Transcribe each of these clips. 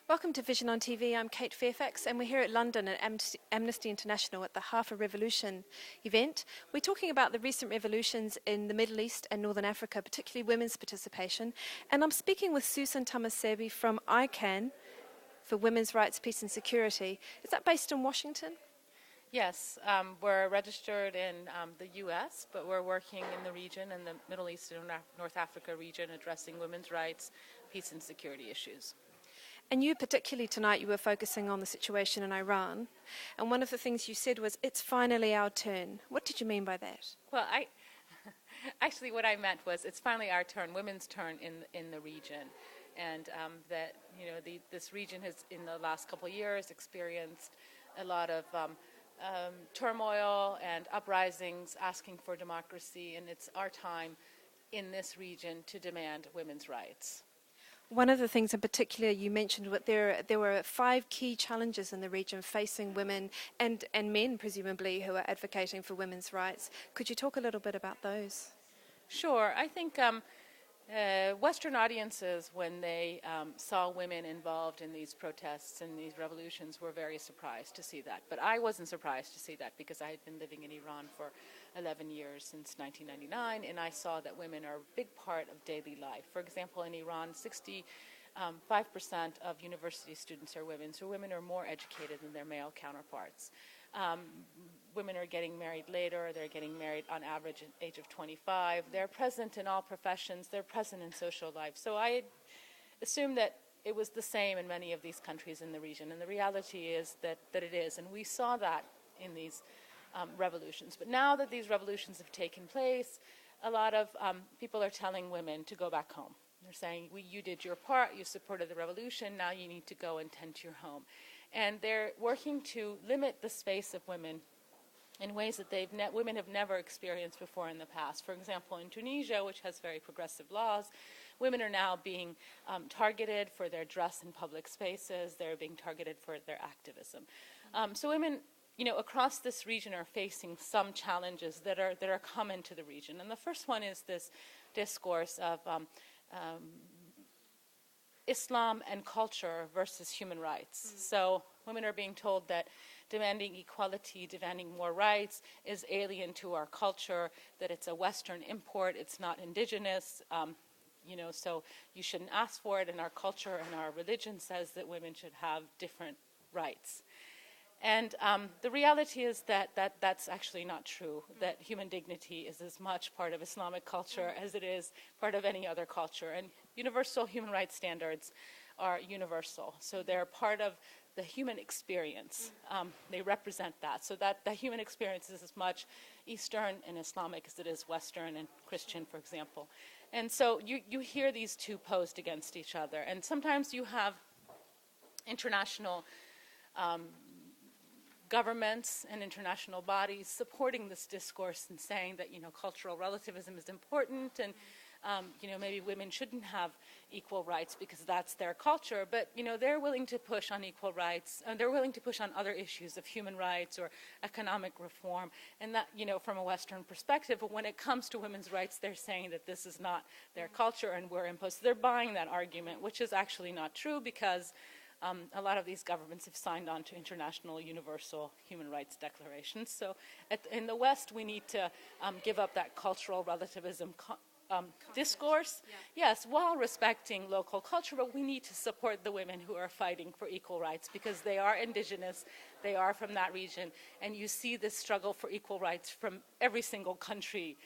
Welcome to Vision on TV. I'm Kayte Fairfax, and we're here at London at Amnesty International at the Half a Revolution event. We're talking about the recent revolutions in the Middle East and Northern Africa, particularly women's participation. And I'm speaking with Sussan Tahmasebi from ICANN for Women's Rights, Peace and Security. Is that based in Washington? Yes, we're registered in the U.S., but we're working in the region, in the Middle East and North Africa region, addressing women's rights, peace and security issues. And you particularly tonight, you were focusing on the situation in Iran. And one of the things you said was, it's finally our turn. What did you mean by that? Well, actually what I meant was, it's finally our turn, women's turn in the region. And that, this region has, in the last couple of years, experienced a lot of turmoil and uprisings asking for democracy, and it's our time in this region to demand women's rights. One of the things in particular you mentioned, there were 5 key challenges in the region facing women and men, presumably, who are advocating for women's rights. Could you talk a little bit about those? Sure. I think Western audiences, when they saw women involved in these protests and these revolutions, were very surprised to see that. But I wasn't surprised to see that because I had been living in Iran for 11 years, since 1999, and I saw that women are a big part of daily life. For example, in Iran, 65% of university students are women, so women are more educated than their male counterparts. Women are getting married later. They're getting married on average at the age of 25. They're present in all professions. They're present in social life. So I assumed that it was the same in many of these countries in the region, and the reality is that it is, and we saw that in these revolutions. But now that these revolutions have taken place, a lot of people are telling women to go back home. They're saying, you did your part, you supported the revolution, now you need to go and tend to your home. And they're working to limit the space of women in ways that women have never experienced before in the past. For example, in Tunisia, which has very progressive laws, women are now being targeted for their dress in public spaces. They're being targeted for their activism. So women, across this region are facing some challenges that are common to the region. And the first one is this discourse of Islam and culture versus human rights. So women are being told that demanding equality, demanding more rights is alien to our culture, that it's a Western import, it's not indigenous, so you shouldn't ask for it, and our culture and our religion says that women should have different rights. And the reality is that that's actually not true, that human dignity is as much part of Islamic culture as it is part of any other culture. And universal human rights standards are universal, so they're part of the human experience. They represent that, so that the human experience is as much Eastern and Islamic as it is Western and Christian, for example. And so you hear these two posed against each other, and sometimes you have international governments and international bodies supporting this discourse and saying that cultural relativism is important, and maybe women shouldn't have equal rights because that's their culture. But they're willing to push on equal rights, and they're willing to push on other issues of human rights or economic reform, and that from a Western perspective. But when it comes to women's rights, they're saying that this is not their culture and we're imposed. They're buying that argument, which is actually not true, because a lot of these governments have signed on to international universal human rights declarations. So in the West, we need to give up that cultural relativism discourse, yes, while respecting local culture, but we need to support the women who are fighting for equal rights, because they are indigenous, they are from that region, and you see this struggle for equal rights from every single country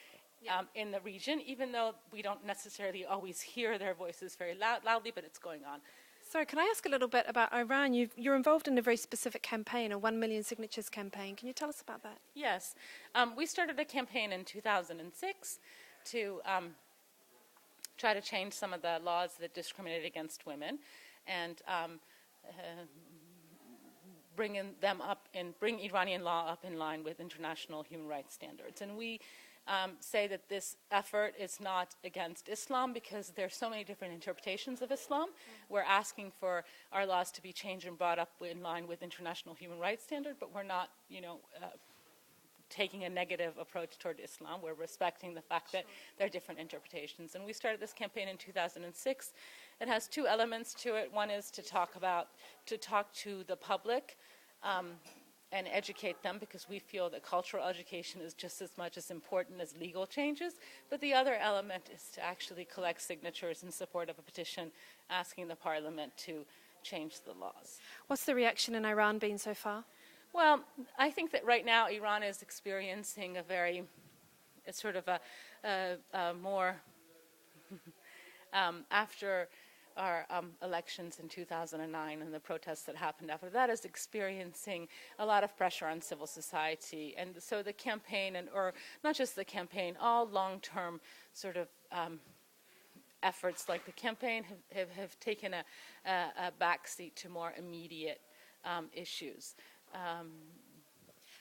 in the region, even though we don't necessarily always hear their voices very loudly, but it's going on. So can I ask a little bit about Iran? You're involved in a very specific campaign, a 1 million signatures campaign. Can you tell us about that? Yes. We started a campaign in 2006 to try to change some of the laws that discriminate against women, and bring Iranian law up in line with international human rights standards. And we say that this effort is not against Islam, because there's so many different interpretations of Islam. We're asking for our laws to be changed and brought up in line with international human rights standard, but we're not, taking a negative approach toward Islam. We're respecting the fact that there are different interpretations. And we started this campaign in 2006, It has two elements to it. One is to talk to the public and educate them, because we feel that cultural education is just as much as important as legal changes. But the other element is to actually collect signatures in support of a petition asking the parliament to change the laws. What's the reaction in Iran been so far? Well, I think that right now Iran is experiencing it's sort of a more, after our elections in 2009 and the protests that happened after that, is experiencing a lot of pressure on civil society. And so the campaign, or not just the campaign, all long-term sort of efforts like the campaign have taken a backseat to more immediate issues.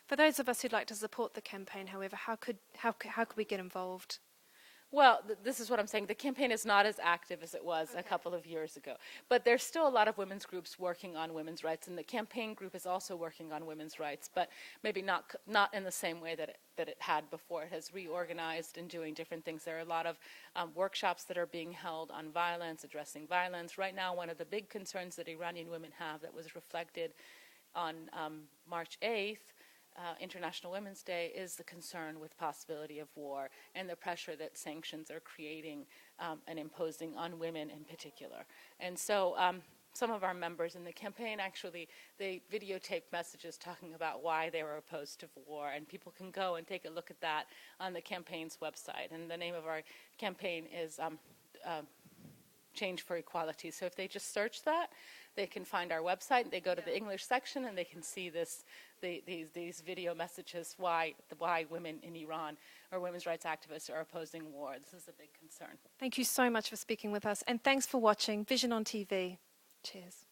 For those of us who'd like to support the campaign, however, how could we get involved? Well, this is what I'm saying. The campaign is not as active as it was a couple of years ago. But there's still a lot of women's groups working on women's rights, and the campaign group is also working on women's rights, but maybe not in the same way that it had before. It has reorganized and doing different things. There are a lot of workshops that are being held on violence, addressing violence. Right now, one of the big concerns that Iranian women have that was reflected on March 8th, International Women's Day, is the concern with possibility of war and the pressure that sanctions are creating and imposing on women in particular. And so some of our members in the campaign, actually, they videotape messages talking about why they were opposed to war, and people can go and take a look at that on the campaign's website. And the name of our campaign is Change for Equality. So if they just search that, they can find our website. They go to the English section and they can see these video messages why women in Iran or women's rights activists are opposing war. This is a big concern. Thank you so much for speaking with us, and thanks for watching Vision on TV. Cheers.